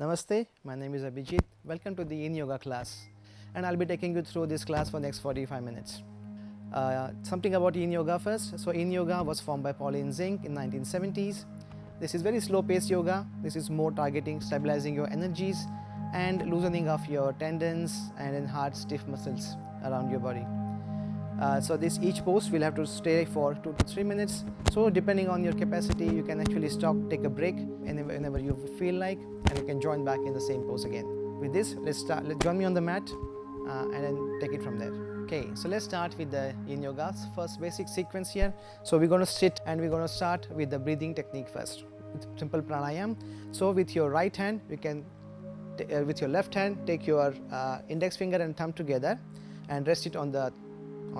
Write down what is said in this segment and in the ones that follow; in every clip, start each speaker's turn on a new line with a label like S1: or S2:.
S1: Namaste, my name is Abhijeet. Welcome to the Yin Yoga class, and I'll be taking you through this class for the next 45 minutes. Something about Yin Yoga first. So Yin Yoga was formed by Pauline Zink in 1970s. This is very slow-paced yoga. This is more targeting stabilizing your energies and loosening of your tendons and hard stiff muscles around your body. So each pose will have to stay for 2 to 3 minutes. So depending on your capacity, you can actually stop, take a break whenever you feel like, and you can join back in the same pose again. With this, let's start. Join me on the mat and then take it from there. Okay, so let's start with the Yin Yoga's first basic sequence here. So we're going to sit and we're going to start with the breathing technique first, with simple pranayam. So with your right hand, you can, with your left hand, take your index finger and thumb together and rest it on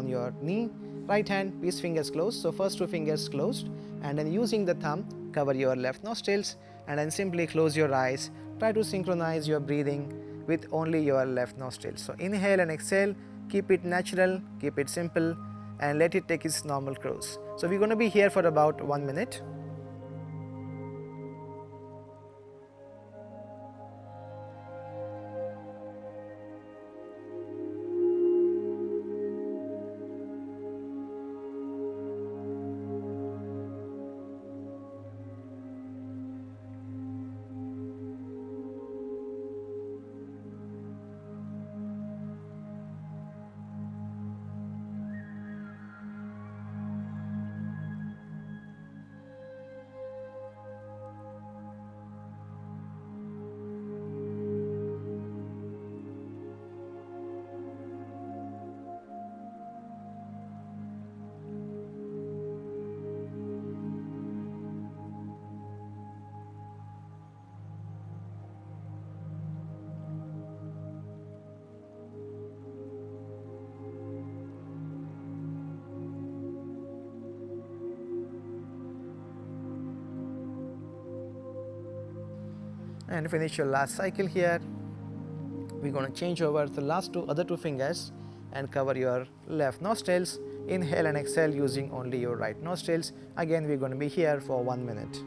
S1: your knee. Right hand, these fingers closed. So first two fingers closed, and then using the thumb, cover your left nostrils, and then simply close your eyes. Try to synchronize your breathing with only your left nostrils. So inhale and exhale. Keep it natural, keep it simple, and let it take its normal course. So we're going to be here for about 1 minute. And finish your last cycle here. We're going to change over the other two fingers and cover your left nostrils. Inhale and exhale using only your right nostrils. Again, we're going to be here for 1 minute.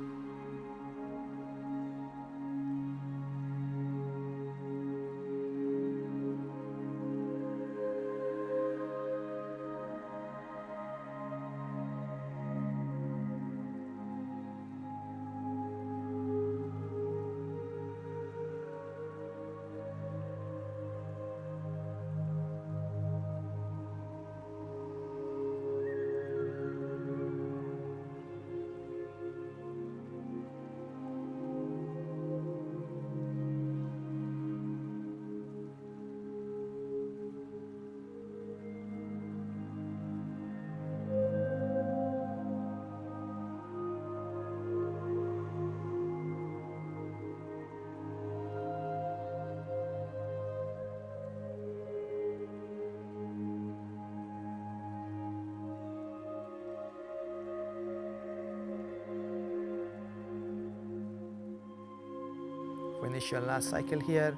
S1: Finish your last cycle here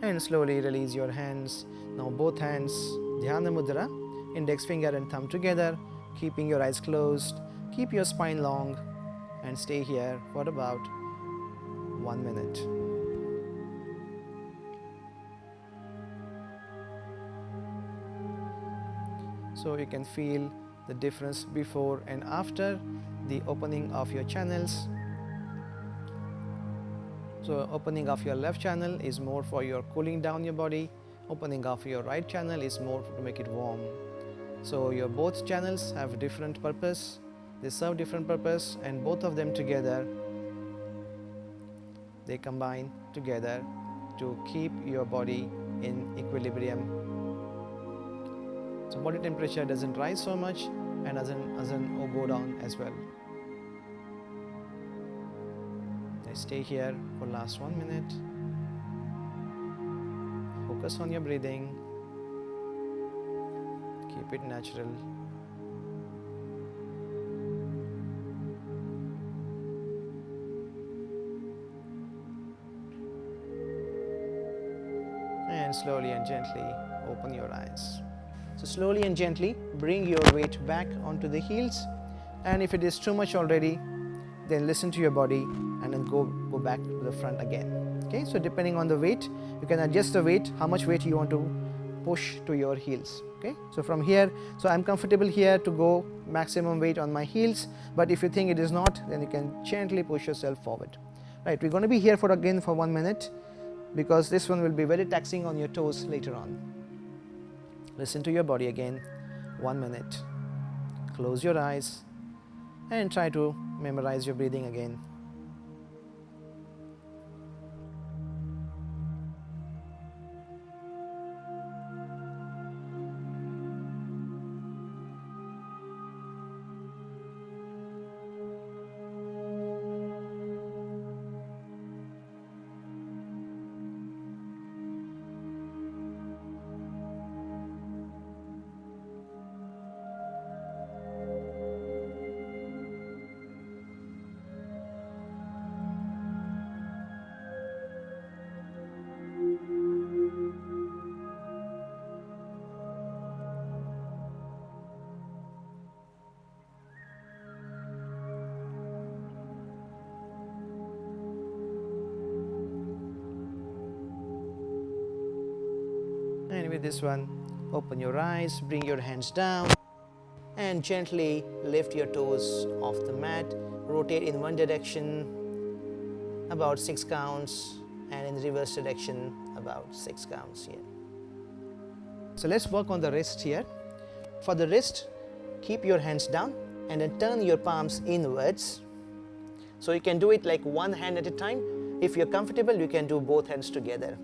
S1: and slowly release your hands. Now both hands, Dhyana Mudra, index finger and thumb together, keeping your eyes closed. Keep your spine long and stay here for about 1 minute. So you can feel the difference before and after the opening of your channels. So opening of your left channel is more for your cooling down your body. Opening of your right channel is more to make it warm. So your both channels have different purpose. They serve different purpose, and both of them together, they combine together to keep your body in equilibrium. So body temperature doesn't rise so much and doesn't go down as well. Stay here for last 1 minute. Focus on your breathing. Keep it natural. And slowly and gently open your eyes. So slowly and gently bring your weight back onto the heels, and if it is too much already, then listen to your body and then go back to the front again. Okay, so depending on the weight, you can adjust the weight, how much weight you want to push to your heels. Okay, so from here, so I'm comfortable here to go maximum weight on my heels, but if you think it is not, then you can gently push yourself forward. Right, we're going to be here for 1 minute, because this one will be very taxing on your toes later on. Listen to your body again. 1 minute. Close your eyes and try to memorize your breathing again. And with this one, open your eyes, bring your hands down, and gently lift your toes off the mat. Rotate in one direction about 6 counts, and in the reverse direction about 6 counts here. So let's work on the wrist here. For the wrist, keep your hands down and then turn your palms inwards. So you can do it like one hand at a time. If you're comfortable, you can do both hands together.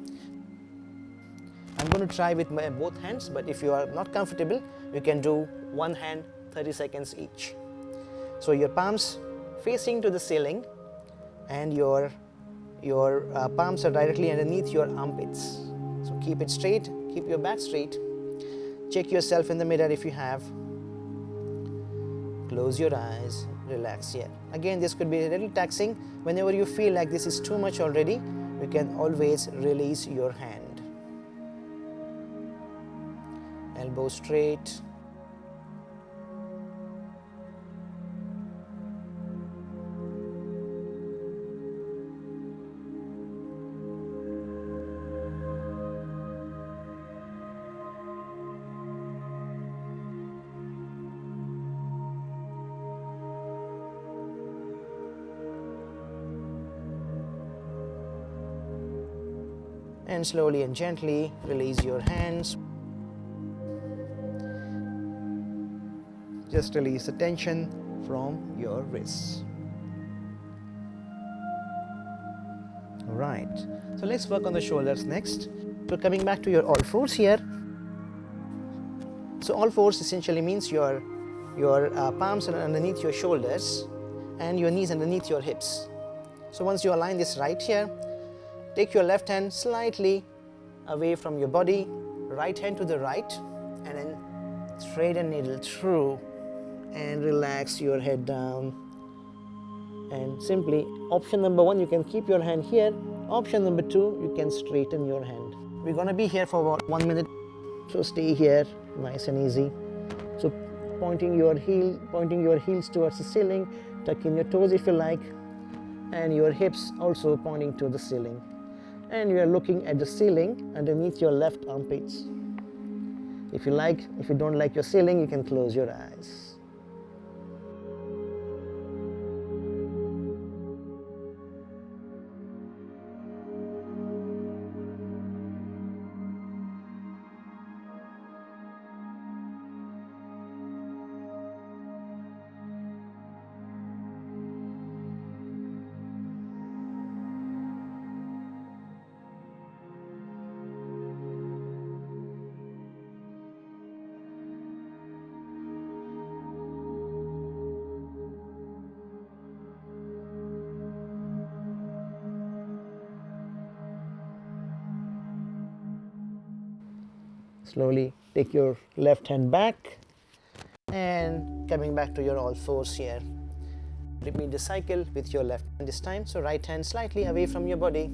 S1: I'm going to try with my both hands, but if you are not comfortable, you can do one hand, 30 seconds each. So your palms facing to the ceiling, and your palms are directly underneath your armpits. So keep it straight, keep your back straight. Check yourself in the mirror if you have. Close your eyes, relax here. Again, this could be a little taxing. Whenever you feel like this is too much already, you can always release your hand. Elbow straight. And slowly and gently release your hands. Just release the tension from your wrists. All right, so let's work on the shoulders next. So coming back to your all fours here. So all fours essentially means your palms are underneath your shoulders and your knees underneath your hips. So once you align this right here, take your left hand slightly away from your body, right hand to the right, and then thread a needle through and relax your head down. And simply, option number 1, you can keep your hand here. Option number 2, you can straighten your hand. We're going to be here for about 1 minute, so stay here, nice and easy. So pointing your heels towards the ceiling, tuck in your toes if you like, and your hips also pointing to the ceiling. And you are looking at the ceiling underneath your left armpits. If you don't like your ceiling, you can close your eyes. Slowly take your left hand back and coming back to your all fours here. Repeat the cycle with your left hand this time. So right hand slightly away from your body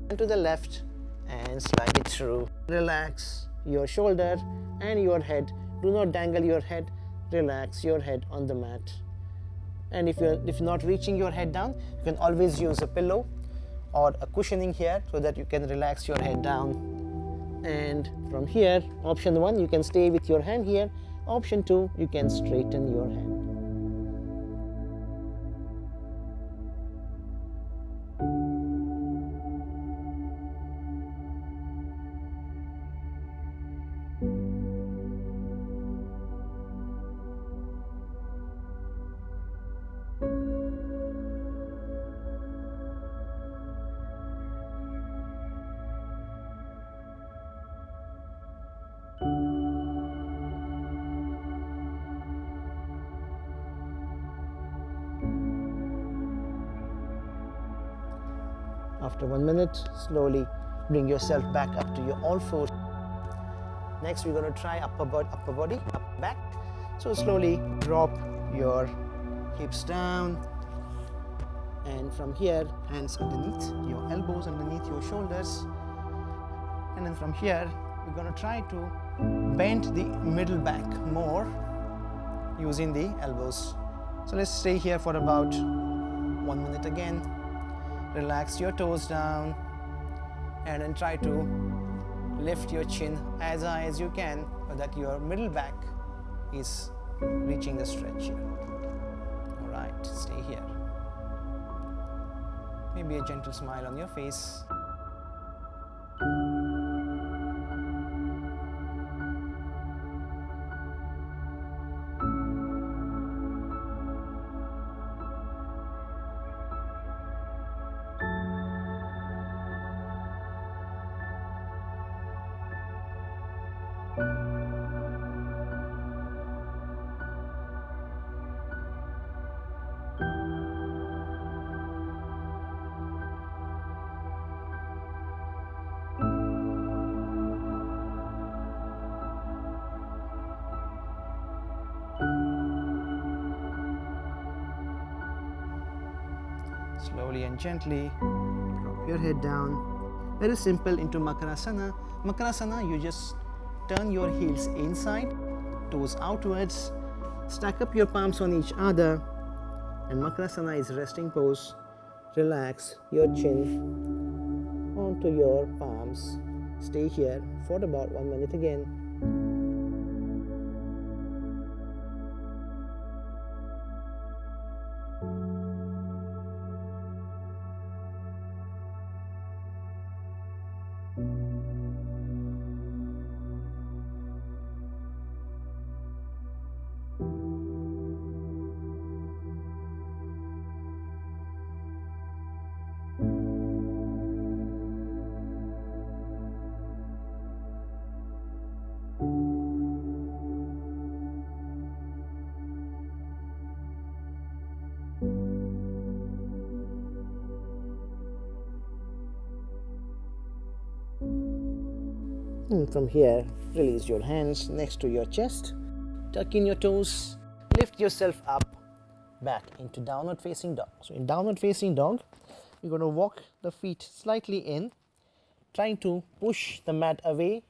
S1: and to the left and slide it through. Relax your shoulder and your head. Do not dangle your head. Relax your head on the mat. And if you're not reaching your head down, you can always use a pillow or a cushioning here so that you can relax your head down. And from here, option 1, you can stay with your hand here. Option 2, you can straighten your hand. After 1 minute, slowly bring yourself back up to your all fours. Next, we're going to try upper body, up back. So slowly drop your hips down, and from here, hands underneath your elbows, underneath your shoulders. And then from here, we're going to try to bend the middle back more using the elbows. So let's stay here for about 1 minute again. Relax your toes down and then try to lift your chin as high as you can so that your middle back is reaching the stretch here. Alright, stay here. Maybe a gentle smile on your face. Slowly and gently drop your head down. Very simple into Makarasana. Makarasana, you just turn your heels inside, toes outwards, stack up your palms on each other, and Makarasana is resting pose. Relax your chin onto your palms. Stay here for about 1 minute again. And from here, release your hands next to your chest, tuck in your toes, lift yourself up, back into downward facing dog. So in downward facing dog, you're going to walk the feet slightly in, trying to push the mat away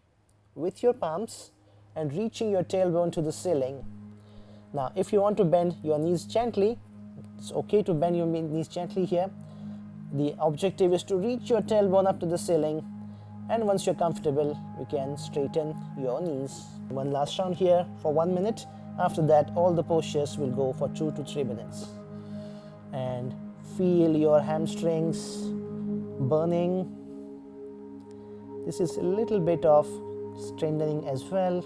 S1: with your palms and reaching your tailbone to the ceiling. Now, if you want to bend your knees gently, it's okay to bend your knees gently here. The objective is to reach your tailbone up to the ceiling, and once you're comfortable, you can straighten your knees. One last round here for 1 minute. After that, all the postures will go for 2 to 3 minutes. And feel your hamstrings burning. This is a little bit of strengthening as well.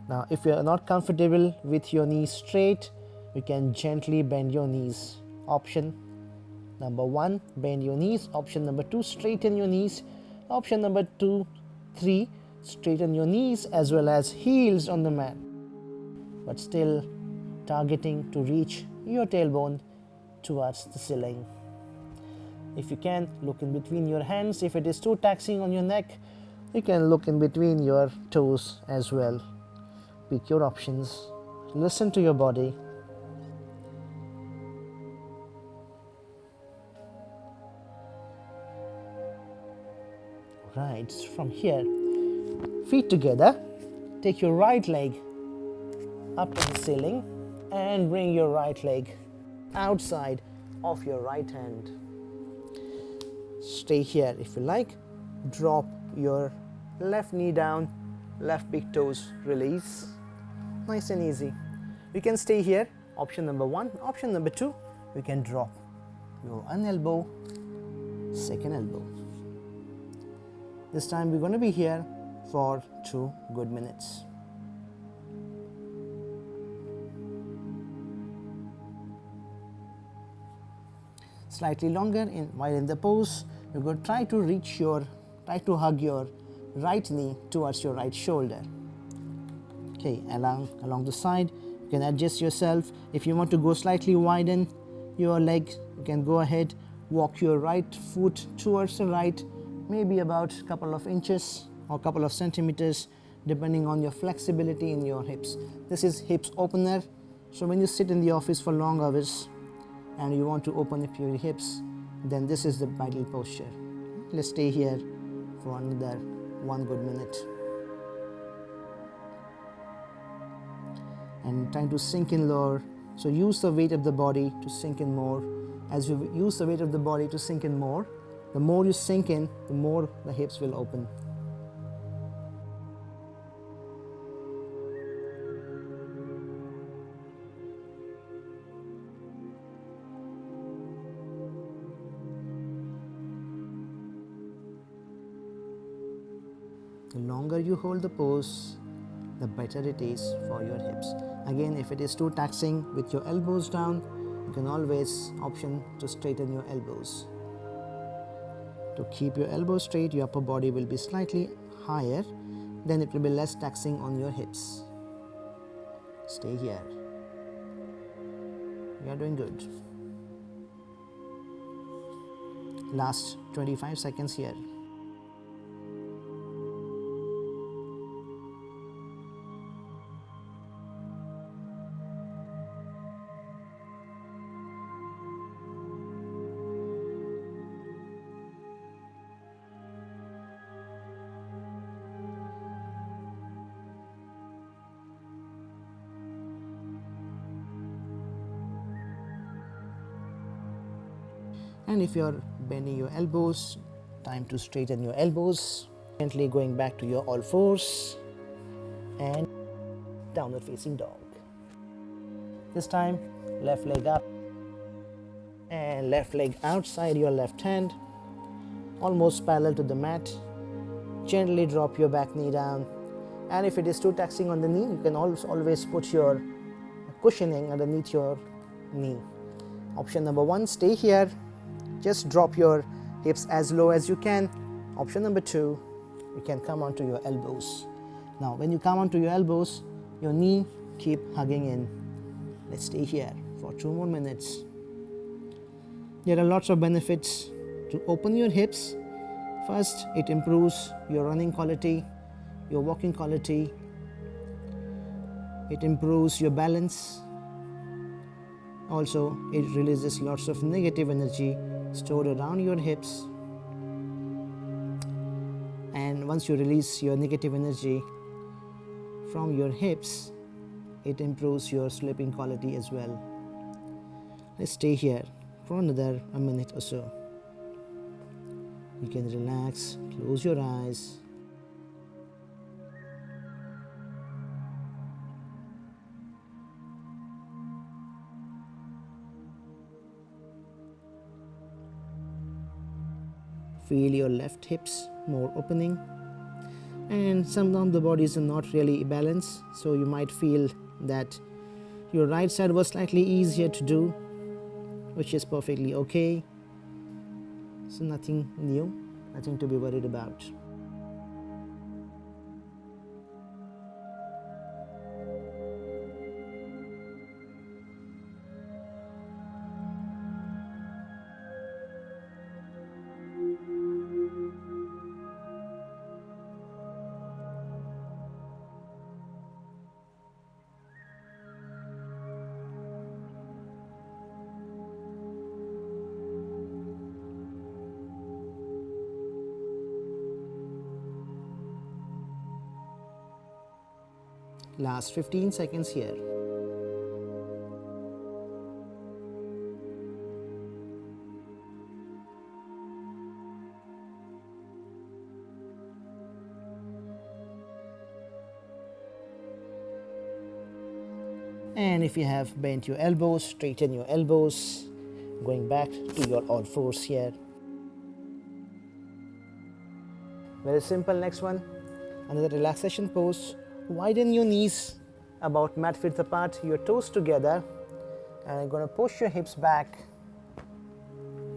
S1: Now, if you're not comfortable with your knees straight, you can gently bend your knees. Option number 1, bend your knees. Option number 2, straighten your knees. Option number 3, straighten your knees as well as heels on the mat, but still targeting to reach your tailbone towards the ceiling. If you can, look in between your hands. If it is too taxing on your neck, you can look in between your toes as well. Pick your options. Listen to your body. Right, from here, feet together, take your right leg up to the ceiling and bring your right leg outside of your right hand. Stay here if you like. Drop your left knee down, left big toes release. Nice and easy. You can stay here, option number 1. Option number 2, you can drop your one elbow, second elbow. This time we're going to be here for 2 good minutes. Slightly longer while in the pose, you're going to try to hug your right knee towards your right shoulder. Okay, along the side, you can adjust yourself. If you want to go slightly widen your leg, you can go ahead, walk your right foot towards the right, maybe about a couple of inches or a couple of centimeters, depending on your flexibility in your hips. This is hips opener. So when you sit in the office for long hours and you want to open up your hips, then this is the ideal posture. Let's stay here for another 1 good minute. And trying to sink in lower. So use the weight of the body to sink in more. As you use the weight of the body to sink in more, the more you sink in, the more the hips will open. The longer you hold the pose, the better it is for your hips. Again, if it is too taxing with your elbows down, you can always option to straighten your elbows. To keep your elbows straight, your upper body will be slightly higher, then it will be less taxing on your hips. Stay here. You are doing good. Last 25 seconds here. And if you're bending your elbows, time to straighten your elbows. Gently going back to your all fours and downward facing dog. This time, left leg up and left leg outside your left hand, almost parallel to the mat. Gently drop your back knee down. And if it is too taxing on the knee, you can always put your cushioning underneath your knee. Option number 1, stay here. Just drop your hips as low as you can. Option number 2, you can come onto your elbows. Now, when you come onto your elbows, your knee keep hugging in. Let's stay here for 2 more minutes. There are lots of benefits to open your hips. First, it improves your running quality, your walking quality. It improves your balance. Also, it releases lots of negative energy stored around your hips. And once you release your negative energy from your hips, it improves your sleeping quality as well. Let's stay here for another minute or so. You can relax, close your eyes. Feel your left hips more opening, and sometimes the bodies are not really balanced, so you might feel that your right side was slightly easier to do, which is perfectly okay. So nothing new, nothing to be worried about. Last 15 seconds here. And if you have bent your elbows, straighten your elbows, going back to your all fours here. Very simple. Next one, another relaxation pose. Widen your knees about mat width apart, your toes together, and I'm going to push your hips back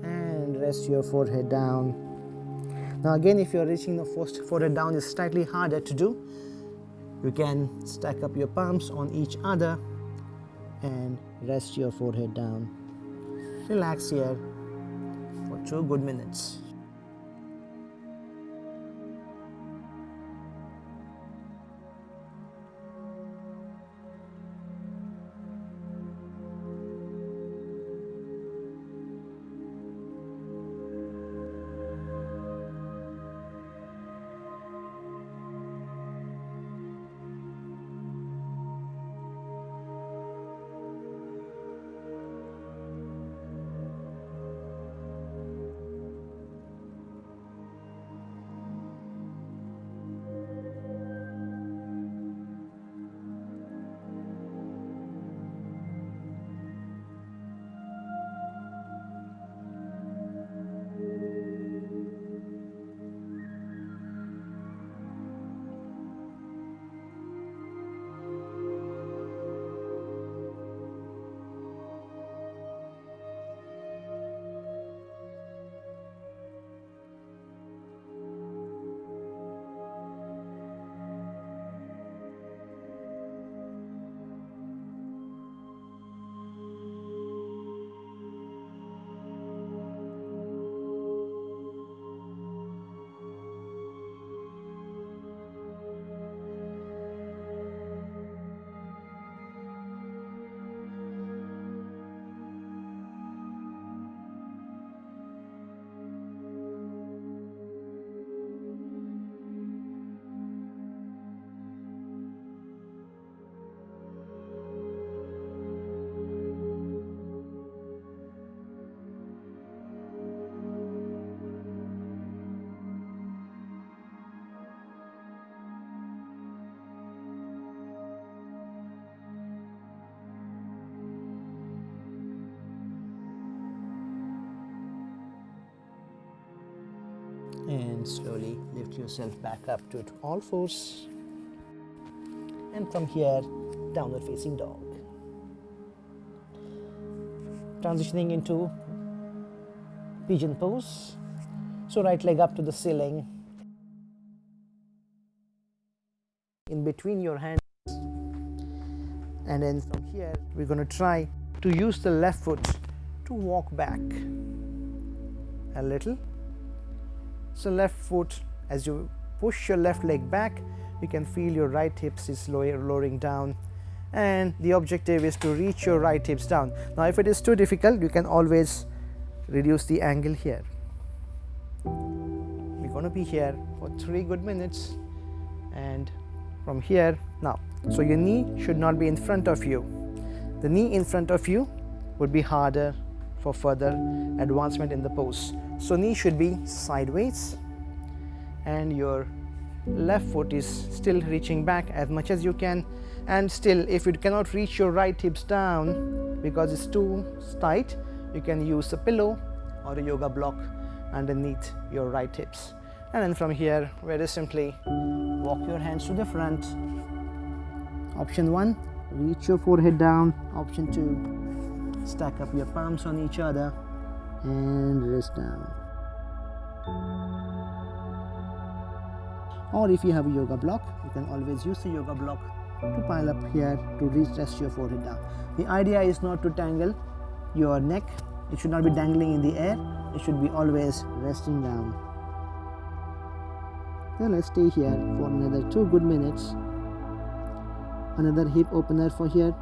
S1: and rest your forehead down. Now again, if you're reaching the forehead down is slightly harder to do, you can stack up your palms on each other and rest your forehead down. Relax here for 2 good minutes. And slowly lift yourself back up to all fours, and from here, downward facing dog. Transitioning into pigeon pose. So right leg up to the ceiling, in between your hands, and then from here we're going to try to use the left foot to walk back a little. So left foot, as you push your left leg back, you can feel your right hips is lowering down, and the objective is to reach your right hips down. Now if it is too difficult, you can always reduce the angle here. We're going to be here for 3 good minutes, and from here now, so your knee should not be in front of you. The knee in front of you would be harder for further advancement in the pose. So knee should be sideways, and your left foot is still reaching back as much as you can. And still, if you cannot reach your right hips down because it's too tight, you can use a pillow or a yoga block underneath your right hips. And then from here, very simply walk your hands to the front. Option 1, reach your forehead down. Option 2, stack up your palms on each other and rest down. Or if you have a yoga block, you can always use the yoga block to pile up here to rest your forehead down. The idea is not to tangle your neck. It should not be dangling in the air. It should be always resting down. So let's stay here for another 2 good minutes. Another hip opener for here.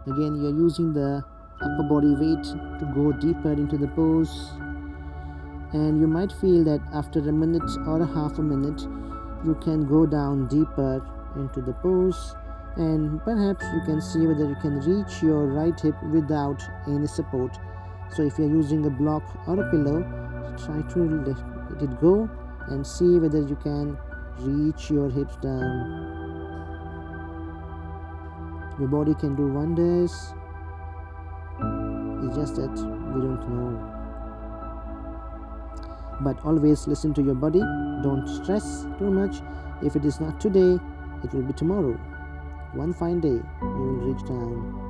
S1: Again, you are using the upper body weight to go deeper into the pose, and you might feel that after a minute or a half a minute
S2: you can go down deeper into the pose, and perhaps you can see whether you can reach your right hip without any support. So if you are using a block or a pillow, try to let it go and see whether you can reach your hips down. Your body can do wonders. It's just that we don't know. But always listen to your body. Don't stress too much. If it is not today, it will be tomorrow. One fine day, you will reach down.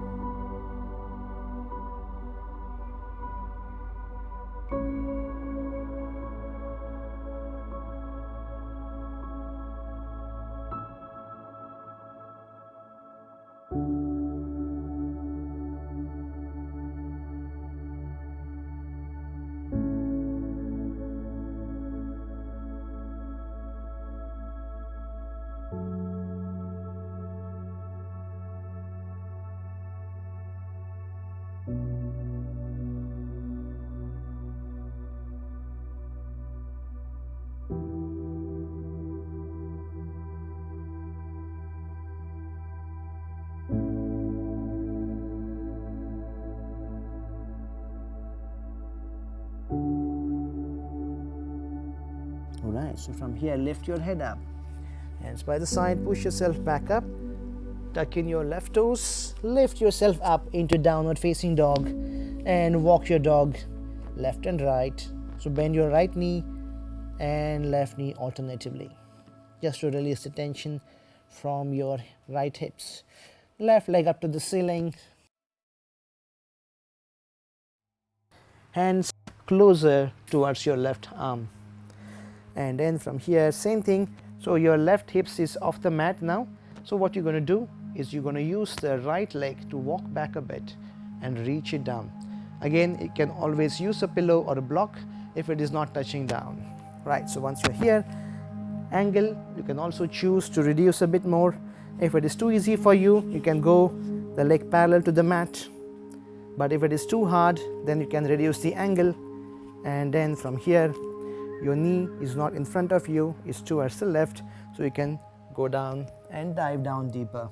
S1: Alright, so from here, lift your head up. Hands by the side, push yourself back up. Tuck in your left toes. Lift yourself up into downward facing dog and walk your dog left and right. So bend your right knee and left knee alternatively, just to release the tension from your right hips. Left leg up to the ceiling. Hands closer towards your left arm. And then from here, same thing. So your left hips is off the mat now. So what you're going to do is you're going to use the right leg to walk back a bit and reach it down. Again, you can always use a pillow or a block if it is not touching down. Right, so once you're here, angle, you can also choose to reduce a bit more. If it is too easy for you, you can go the leg parallel to the mat. But if it is too hard, then you can reduce the angle. And then from here, your knee is not in front of you, it's towards the left, so you can go down and dive down deeper.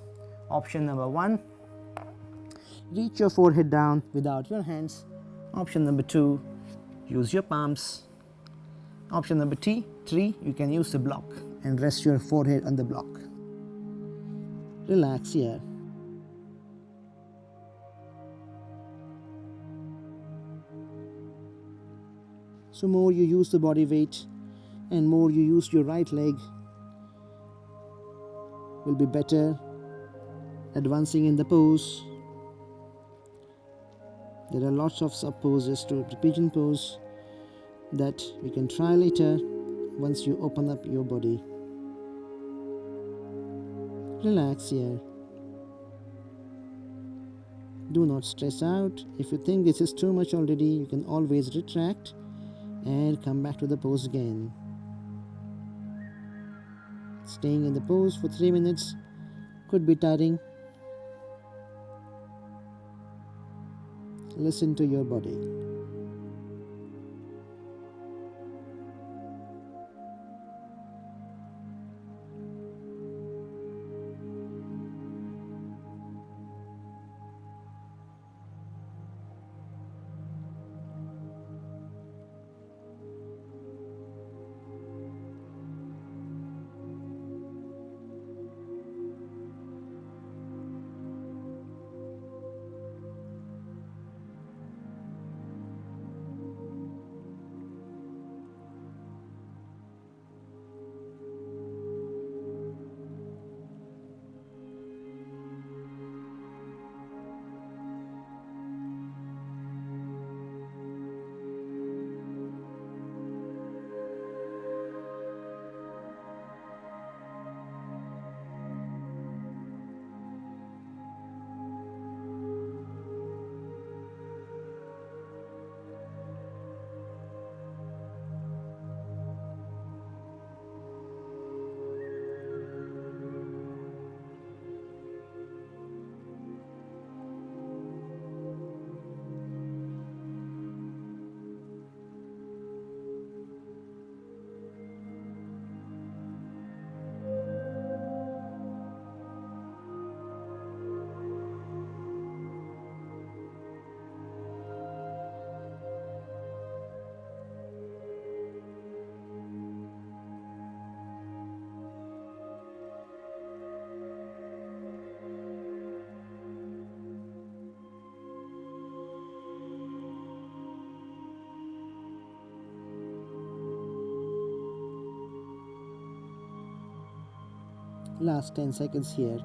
S1: Option number 1, reach your forehead down without your hands. Option number 2, use your palms. Option number 3, you can use the block and rest your forehead on the block. Relax here. So more you use the body weight and more you use your right leg, will be better advancing in the pose. There are lots of sub poses to the pigeon pose that you can try later once you open up your body. Relax here. Do not stress out. If you think this is too much already, you can always retract and come back to the pose again. Staying in the pose for 3 minutes could be tiring. Listen to your body.
S2: last 10 seconds here.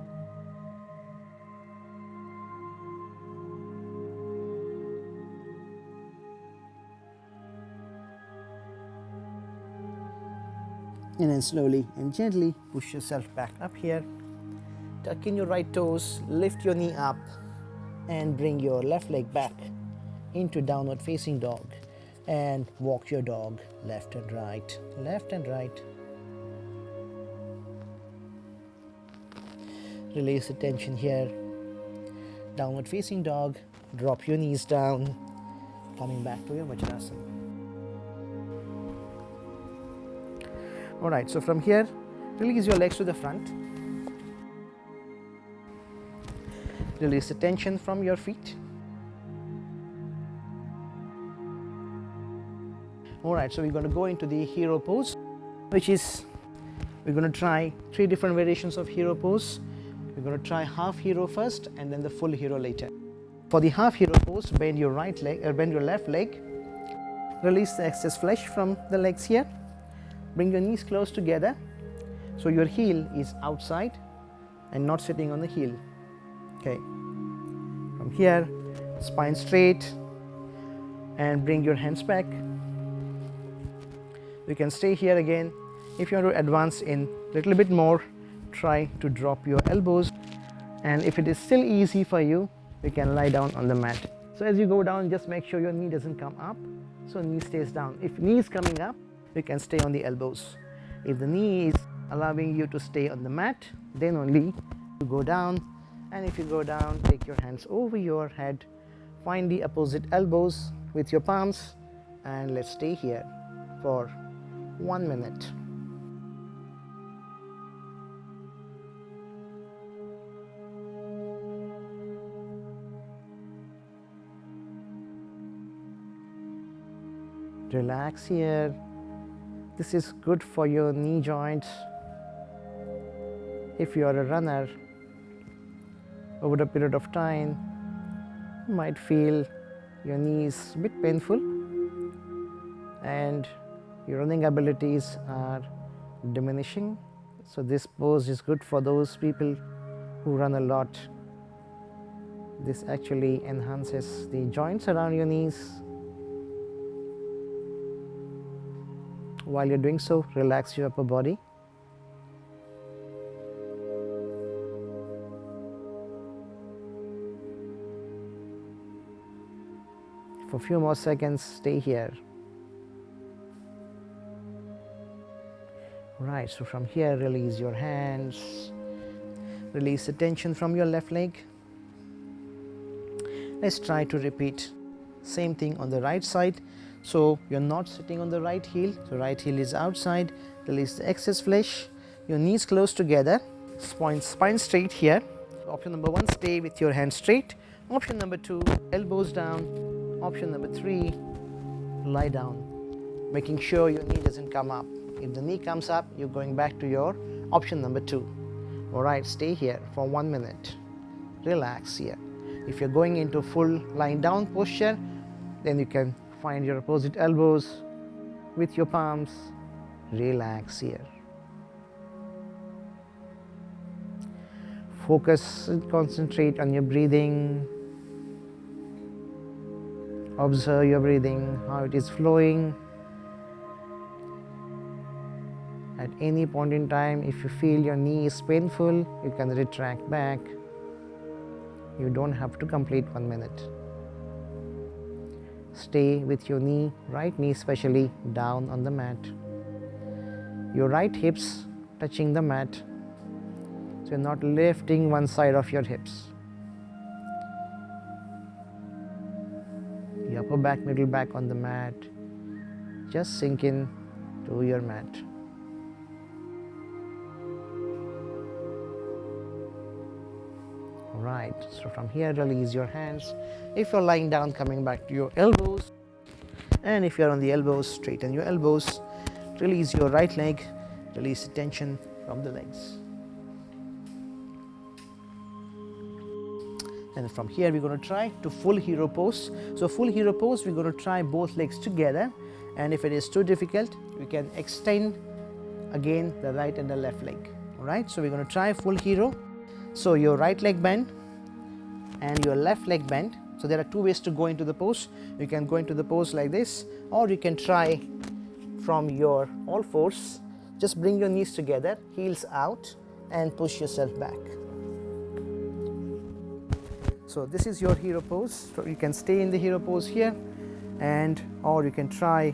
S2: And then slowly and gently
S1: Push yourself back up here. Tuck in your right toes, lift your knee up, and bring your left leg back into downward facing dog. And walk your dog left and right, left and right. Release the tension here. Downward facing dog, drop your knees down, coming back to your Vajrasana. Alright, so from here, release your legs to the front. Release the tension from your feet. Alright, so we're going to go into the hero pose, which is, we're going to try 3 different variations of hero pose. We're going to try half hero first and then the full hero later. For the half hero pose, bend your right leg, bend your left leg. Release the excess flesh from the legs here. Bring your knees close together so your heel is outside and not sitting on the heel. Okay. From here, spine straight and bring your hands back. You can stay here again. If you want to advance in a little bit more, try to drop your elbows. And if it is still easy for you, you can lie down on the mat. So as you go down, just make sure your knee doesn't come up. So knee stays down. If knee is coming up, you can stay on the elbows. If the knee is allowing you to stay on the mat, then only you go down. And if you go down, take your hands over your head, find the opposite elbows with your palms, and let's stay here for 1 minute. Relax here. This is good for your knee joints. If you are a runner, over a period of time, you might feel your knees a bit painful and your running abilities are diminishing. So this pose is good for those people who run a lot. This actually enhances the joints around your knees. While you're doing so, relax your upper body. For a few more seconds, stay here. Right, so from here, release your hands. Release the tension from your left leg. Let's try to repeat same thing on the right side. So you're not sitting on the right heel, the right heel is outside. Release the excess flesh, your knees close together, spine straight here. Option number 1, stay with your hands straight. Option number 2, elbows down. Option number 3, lie down, making sure your knee doesn't come up. If the knee comes up, you're going back to your option number 2. Alright, stay here for 1 minute. Relax here. If you're going into full lying down posture, then you can find your opposite elbows with your palms. Relax here. Focus and concentrate on your breathing. Observe your breathing, how it is flowing. At any point in time, if you feel your knee is painful, you can retract back. You don't have to complete 1 minute. Stay with your knee, right knee especially, down on the mat. Your right hips touching the mat, so you're not lifting one side of your hips. Your upper back, middle back on the mat. Just sink in to your mat. Right, so from here, release your hands. If you're lying down, coming back to your elbows. And if you're on the elbows, straighten your elbows. Release your right leg. Release the tension from the legs. And from here, we're going to try to full hero pose. So full hero pose, we're going to try both legs together. And if it is too difficult, we can extend again the right and the left leg. All Alright, so we're going to try full hero. So your right leg bend and your left leg bend. So there are two ways to go into the pose. You can go into the pose like this, or you can try from your all fours. Just bring your knees together, heels out, and push yourself back. So this is your hero pose. So you can stay in the hero pose here, and or you can try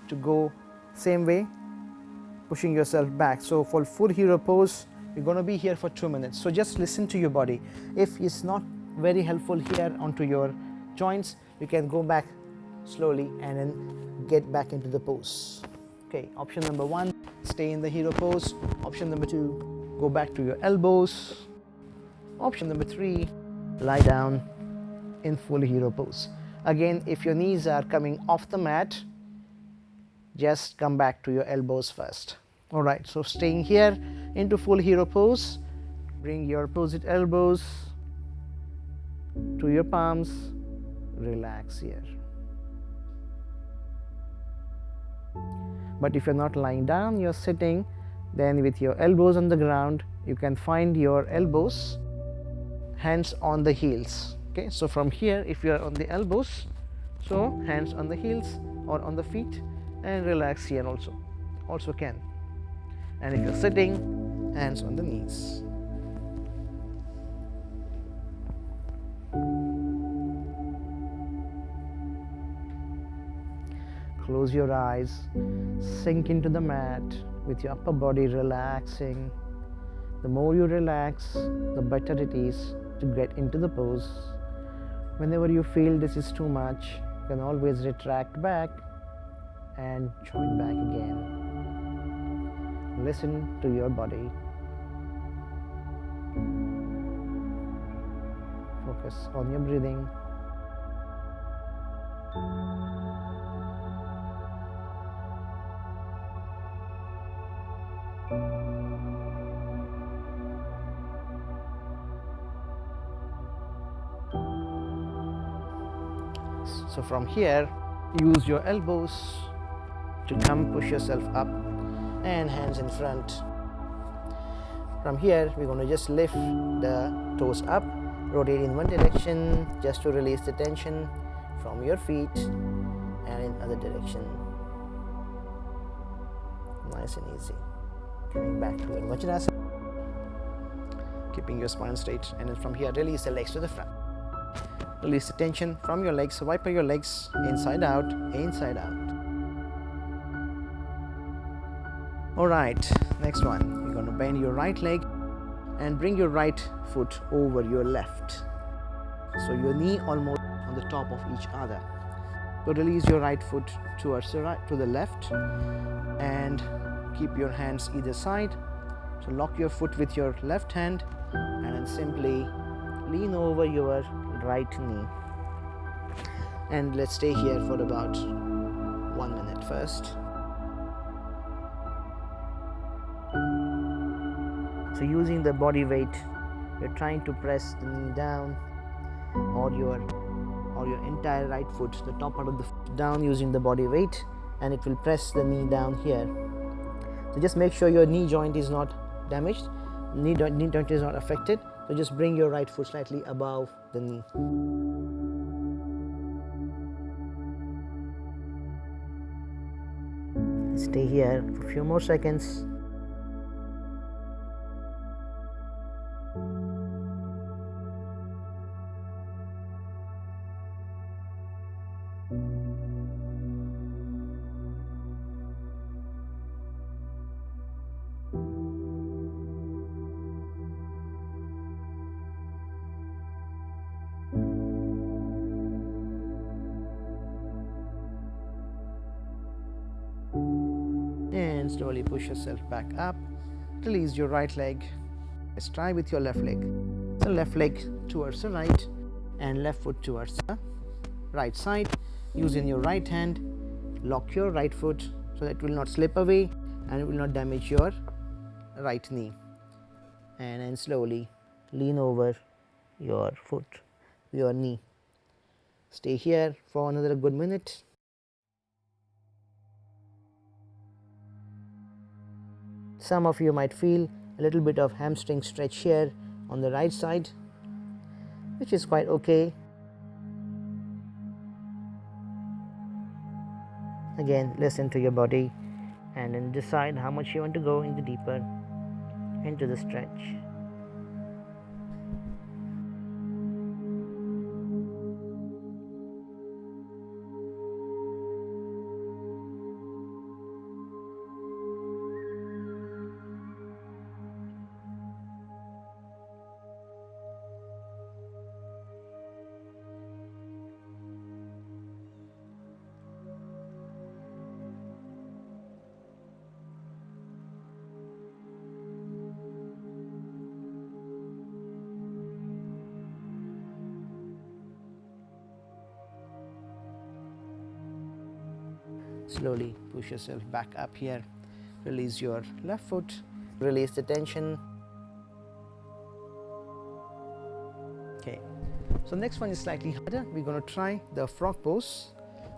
S1: to go same way, pushing yourself back. So for full hero pose, you're going to be here for 2 minutes. So just listen to your body. If it's not very helpful here onto your joints, you can go back slowly and then get back into the pose. Okay, option number 1, stay in the hero pose. Option number 2, go back to your elbows. Option number 3, lie down in full hero pose. Again, if your knees are coming off the mat, just come back to your elbows first. Alright, so staying here into full hero pose, bring your opposite elbows to your palms, relax here. But if you're not lying down, you're sitting, then with your elbows on the ground, you can find your elbows, hands on the heels. Okay, so from here, if you're on the elbows, so hands on the heels or on the feet, and relax here also can. And if you're sitting, hands on the knees. Close your eyes, sink into the mat with your upper body relaxing. The more you relax, the better it is to get into the pose. Whenever you feel this is too much, you can always retract back and join back again. Listen to your body. Focus on your breathing. So from here, use your elbows to come push yourself up and hands in front. From here, we're going to just lift the toes up, rotate in one direction just to release the tension from your feet, and in other direction. Nice and easy. Coming back to your Vajrasana, keeping your spine straight, and then from here, release the legs to the front. Release the tension from your legs, wipe your legs inside out, inside out. Alright, next one. You're going to bend your right leg and bring your right foot over your left. So your knee almost on the top of each other. So release your right foot towards the right, to the left, and keep your hands either side. So lock your foot with your left hand and then simply lean over your right knee. And let's stay here for about 1 minute first. So using the body weight, you're trying to press the knee down, or your entire right foot, the top part of the foot down using the body weight, and it will press the knee down here. So just make sure your knee joint is not damaged, knee joint is not affected. So just bring your right foot slightly above the knee. Stay here for a few more seconds. And slowly push yourself back up. Release your right leg. Let's try with your left leg. So left leg towards the right and left foot towards the right side. Using your right hand, lock your right foot so that it will not slip away and it will not damage your right knee. And then slowly lean over your foot, your knee. Stay here for another good minute. Some of you might feel
S2: a little bit of hamstring stretch here on the right side, which is quite okay. Again, listen to your body and then decide how much you want to go into deeper into the stretch. Slowly push yourself back up here. Release your left foot. Release the tension. Okay. So next one is slightly harder. We're going to try the frog pose.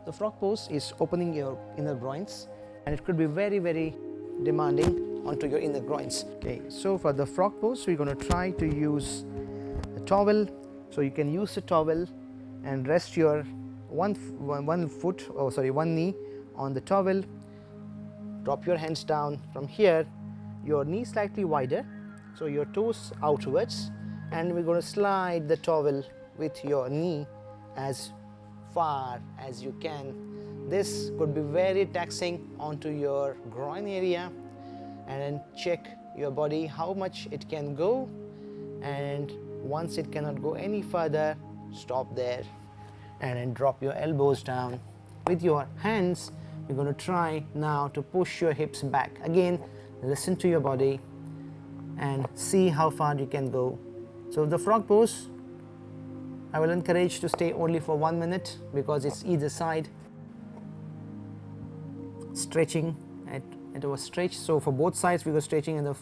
S2: The frog pose is opening your inner groins, and it could be very, very demanding onto your inner groins. Okay. So for the frog pose, we're going to try to use the towel. So you can use the towel and rest your one knee on the towel. Drop your hands down from here, your knee slightly wider, so your toes outwards, and we're going to slide the towel with your knee as far as you can. This could be very taxing onto your groin area, and then check your body how much it can go, and once it cannot go any further, stop there and then drop your elbows down. With your hands, you're going to try now to push your hips back. Again, listen to your body and see how far you can go. So the frog pose, I will encourage to stay only for 1 minute because it's either side stretching at a stretch. So for both sides we go stretching at the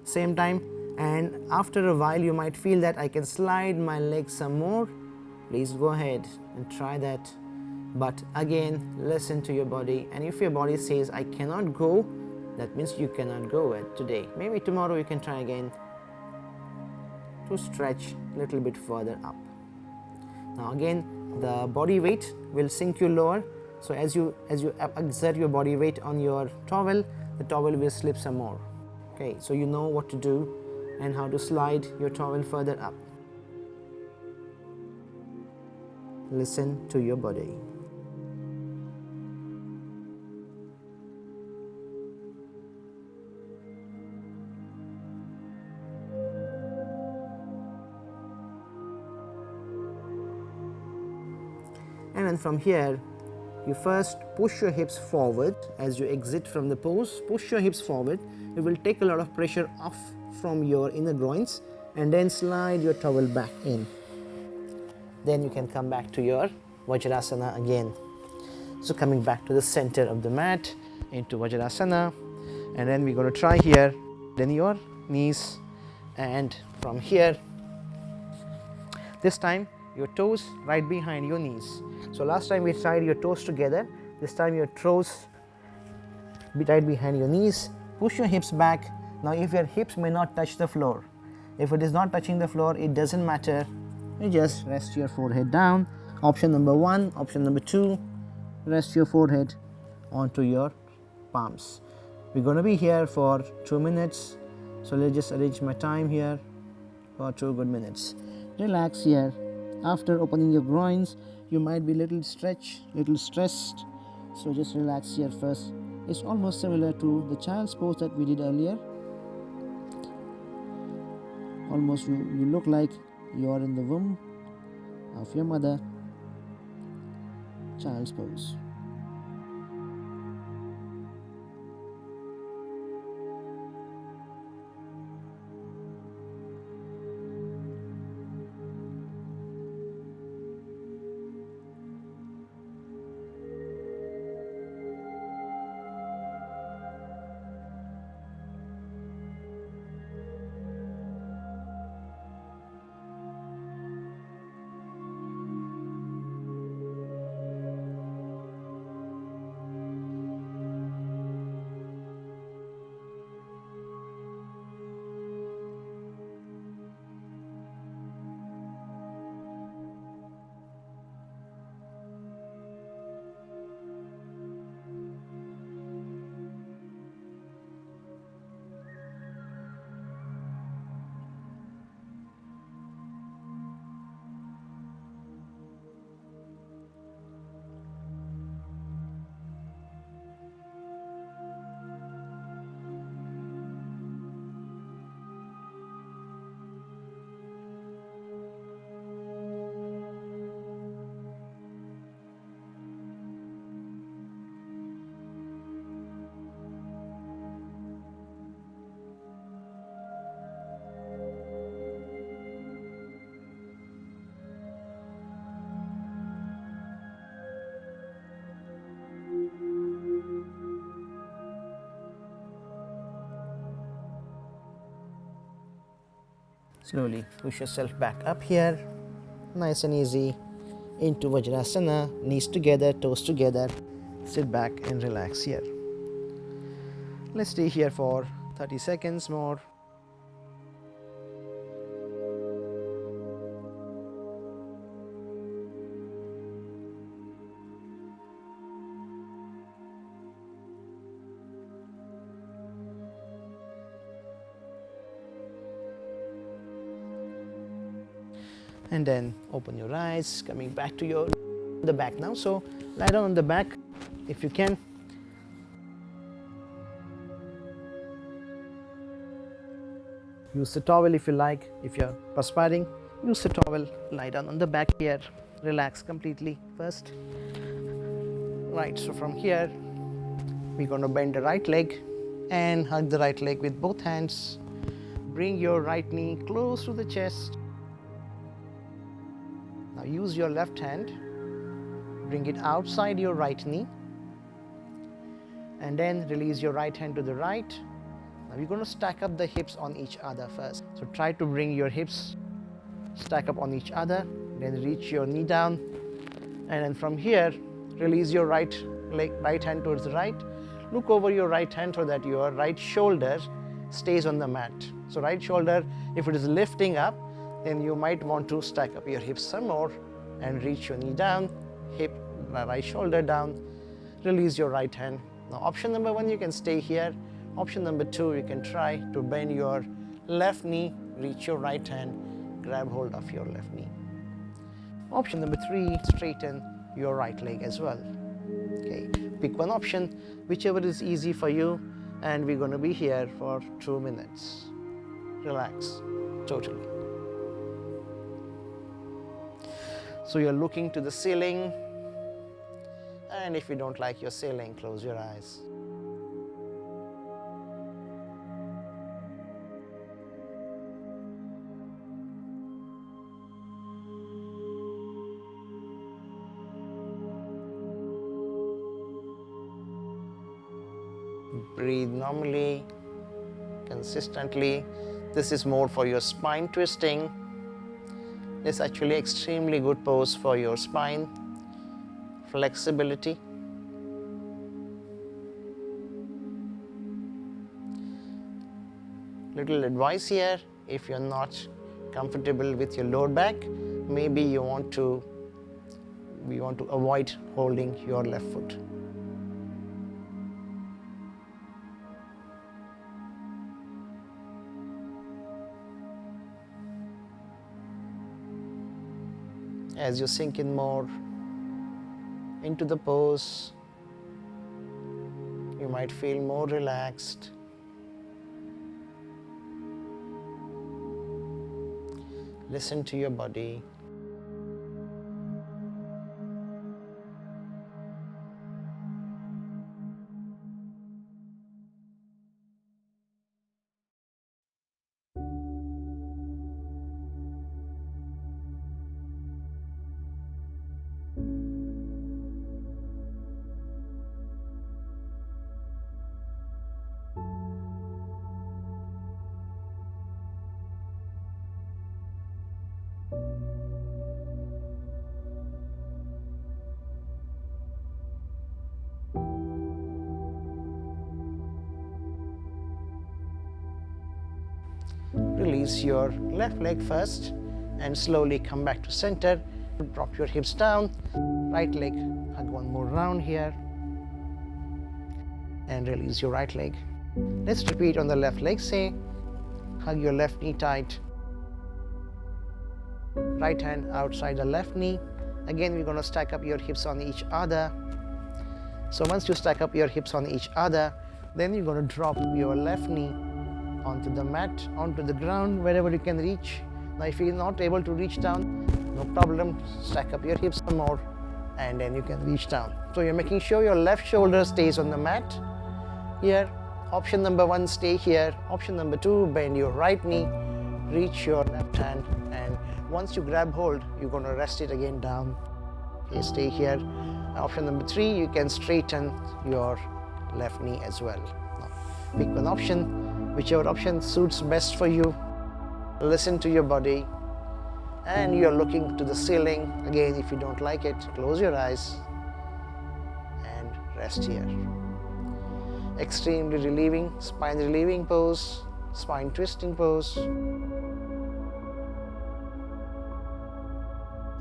S2: same time, and after a while you might feel that I can slide my legs some more. Please go ahead and try that. But again, listen to your body, and if your body says I cannot go, that means you cannot go it today. Maybe tomorrow you can try again to stretch a little bit further up. Now again, the body weight will sink you lower, so as you exert your body weight on your towel, the towel will slip some more. Okay, so you know what to do and how to slide your towel further up. Listen to your body. And then from here, you first push your hips forward as you exit from the pose. Push your hips forward. It will take a lot of pressure off from your inner groins, and then slide your towel back in. Then you can come back to your Vajrasana again. So coming back to the center of the mat into Vajrasana, and then we're going to try here, then your knees, and from here, this time your toes right behind your knees. So last time we tried your toes together, this time your toes right behind your knees. Push your hips back. Now if your hips may not touch the floor, if it is not touching the floor, it doesn't matter. You just rest your forehead down. Option number 1. Option number 2, rest your forehead onto your palms. We're going to be here for 2 minutes, so let's just arrange my time here for 2 good minutes. Relax here. After opening your groins, you might be little stretched, little stressed, so just relax here first. It's almost similar to the child's pose that we did earlier. Almost you look like you are in the womb of your mother. Child's pose.
S1: Slowly push yourself back up here, nice and easy, into Vajrasana, knees together, toes together. Sit back and relax here. Let's stay here for 30 seconds more. And then open your eyes, coming back to the back now. So lie down on the back if you can. Use the towel if you like. If you're perspiring, use the towel. Lie down on the back here. Relax completely first. Right, so from here, we're going to bend the right leg and hug the right leg with both hands. Bring your right knee close to the chest. Now use your left hand. Bring it outside your right knee. And then release your right hand to the right. Now we're going to stack up the hips on each other first. So try to bring your hips stack up on each other. Then reach your knee down. And then from here, release your right hand towards the right. Look over your right hand so that your right shoulder stays on the mat. So right shoulder, if it is lifting up, then you might want to stack up your hips some more and reach your knee down, right shoulder down, release your right hand. Now option number 1, you can stay here. Option number 2, you can try to bend your left knee, reach your right hand, grab hold of your left knee. Option number 3, straighten your right leg as well. Okay, pick one option, whichever is easy for you, and we're going to be here for 2 minutes. Relax totally. So you're looking to the ceiling, and if you don't like your ceiling, close your eyes. Breathe normally, consistently. This is more for your spine twisting. It's actually extremely good pose for your spine flexibility. Little advice here, if you're not comfortable with your lower back, maybe we want to avoid holding your left foot. As you sink in more into the pose, you might feel more relaxed. Listen to your body. Release your left leg first and slowly come back to center. Drop your hips down. Right leg, hug one more round here. And release your right leg. Let's repeat on the left leg. Say, hug your left knee tight. Right hand outside the left knee. Again, we're going to stack up your hips on each other. So once you stack up your hips on each other, then you're going to drop your left knee onto the mat, onto the ground, wherever you can reach. Now if you're not able to reach down, no problem, stack up your hips some more and then you can reach down. So you're making sure your left shoulder stays on the mat here. Option number 1, stay here. Option number 2, bend your right knee, reach your left hand, and once you grab hold, you're going to rest it again down. Okay, stay here. Option number 3, you can straighten your left knee as well. Now, pick one option, whichever option suits best for you. Listen to your body, and you're looking to the ceiling. Again, if you don't like it, close your eyes and rest here. Extremely relieving, spine relieving pose, spine twisting pose.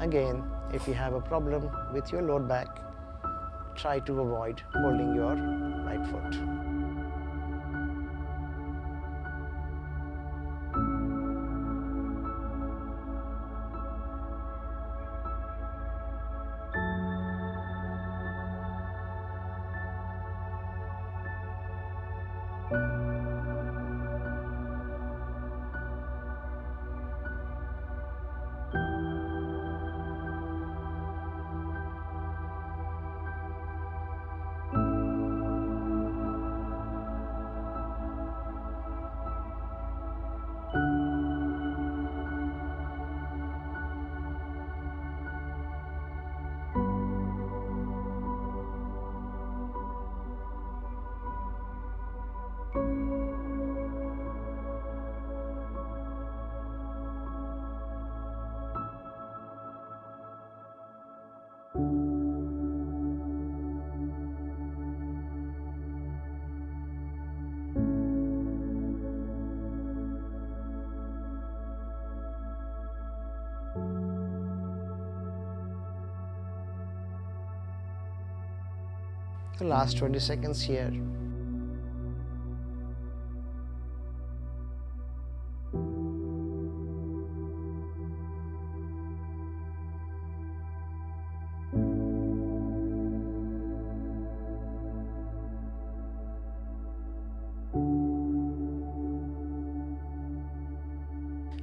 S1: Again, if you have a problem with your lower back, try to avoid holding your right foot. The last 20 seconds here.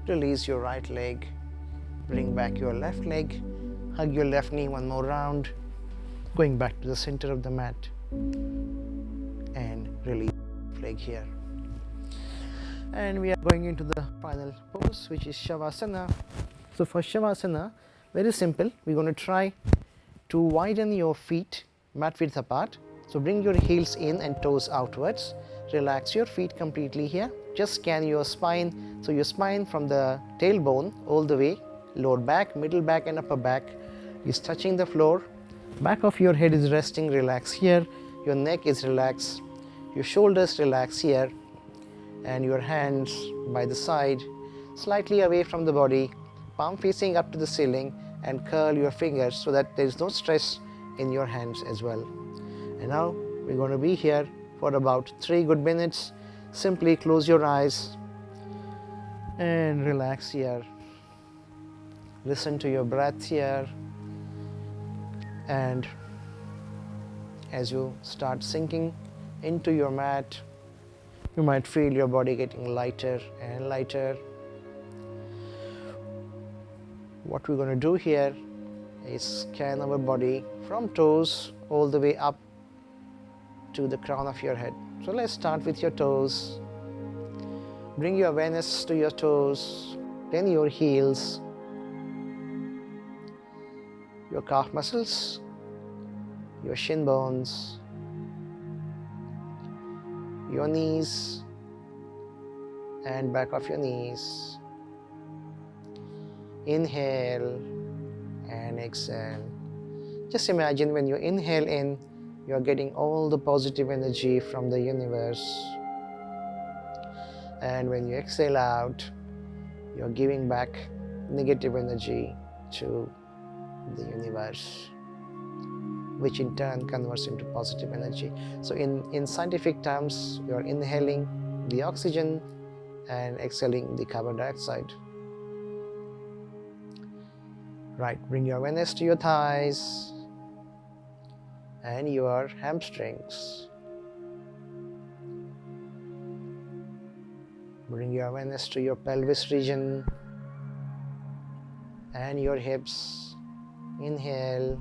S1: Release your right leg, bring back your left leg, hug your left knee one more round, going back to the center of the mat, and release your leg here. And we are going into the final pose, which is Shavasana. So for Shavasana, very simple, we're going to try to widen your feet mat width apart. So bring your heels in and toes outwards. Relax your feet completely here. Just scan your spine. So your spine from the tailbone all the way, lower back, middle back and upper back is touching the floor. Back of your head is resting, relax here. Your neck is relaxed. Your shoulders relax here. And your hands by the side, slightly away from the body, palm facing up to the ceiling, and curl your fingers so that there is no stress in your hands as well. And now we're going to be here for about 3 good minutes. Simply close your eyes and relax here. Listen to your breath here. And as you start sinking into your mat, you might feel your body getting lighter and lighter. What we're going to do here is scan our body from toes all the way up to the crown of your head. So let's start with your toes. Bring your awareness to your toes, then your heels, your calf muscles, your shin bones, your knees and back of your knees. Inhale and exhale. Just imagine when you inhale in, you are getting all the positive energy from the universe. And when you exhale out, you are giving back negative energy to the universe, which in turn converts into positive energy. So in scientific terms, you are inhaling the oxygen and exhaling the carbon dioxide. Right, bring your awareness to your thighs and your hamstrings. Bring your awareness to your pelvis region and your hips. Inhale,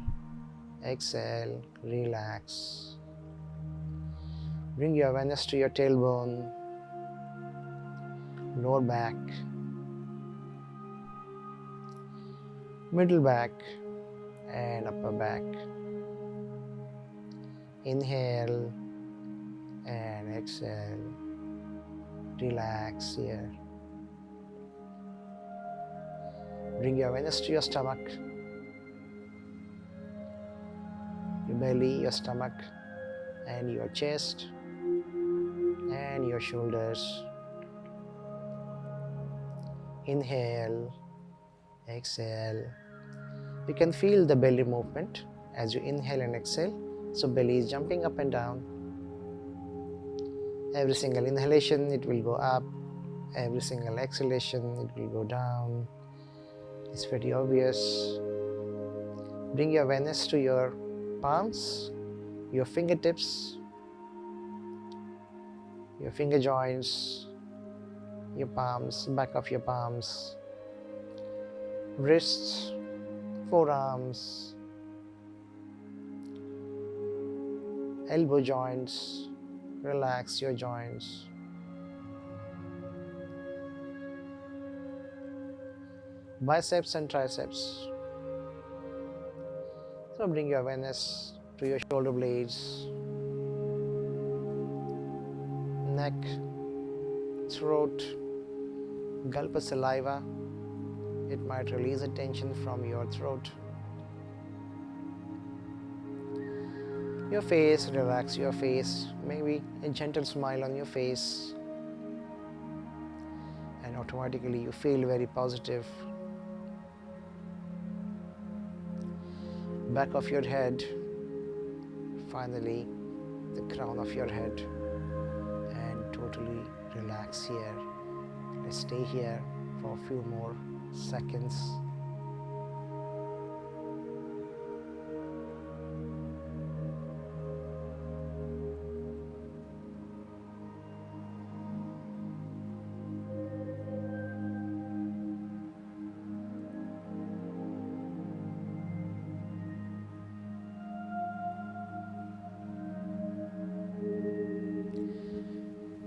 S1: exhale, relax. Bring your awareness to your tailbone, lower back, middle back and upper back. Inhale and exhale. Relax here. Bring your awareness to your stomach, your belly, your stomach, and your chest, and your shoulders. Inhale, exhale. You can feel the belly movement as you inhale and exhale. So belly is jumping up and down. Every single inhalation it will go up. Every single exhalation it will go down. It's pretty obvious. Bring your awareness to your palms, your fingertips, your finger joints, your palms, back of your palms, wrists, forearms, elbow joints. Relax your joints. Biceps and triceps. So bring your awareness to your shoulder blades, neck, throat, gulp of saliva. It might release the tension from your throat. Your face, relax your face, maybe a gentle smile on your face, and automatically you feel very positive. Back of your head, finally the crown of your head, and totally relax here. Let's stay here for a few more seconds.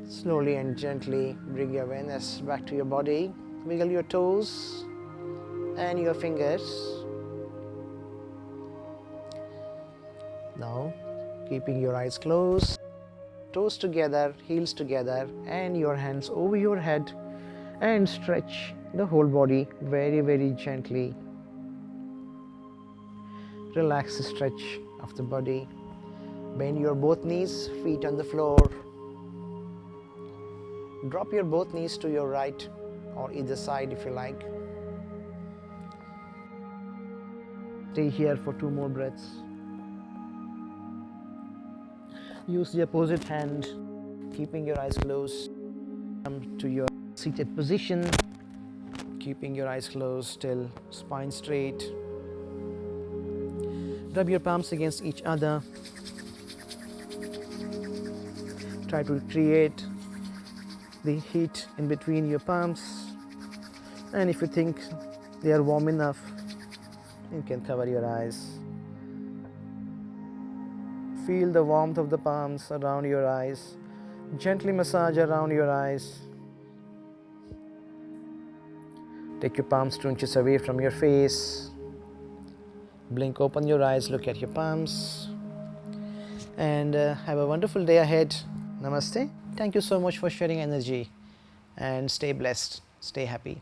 S1: Slowly and gently bring your awareness back to your body. Wiggle your toes and your fingers. Now, keeping your eyes closed, toes together, heels together, and your hands over your head, and stretch the whole body very, very gently. Relax the stretch of the body. Bend your both knees, feet on the floor. Drop your both knees to your right or either side if you like. Stay here for 2 more breaths. Use the opposite hand, keeping your eyes closed. Come to your seated position, keeping your eyes closed, still spine straight. Rub your palms against each other. Try to create the heat in between your palms, and if you think they are warm enough, you can cover your eyes. Feel the warmth of the palms around your eyes. Gently massage around your eyes. Take your palms 2 inches away from your face. Blink open your eyes, look at your palms, and have a wonderful day ahead. Namaste. Thank you so much for sharing energy, and stay blessed, stay happy.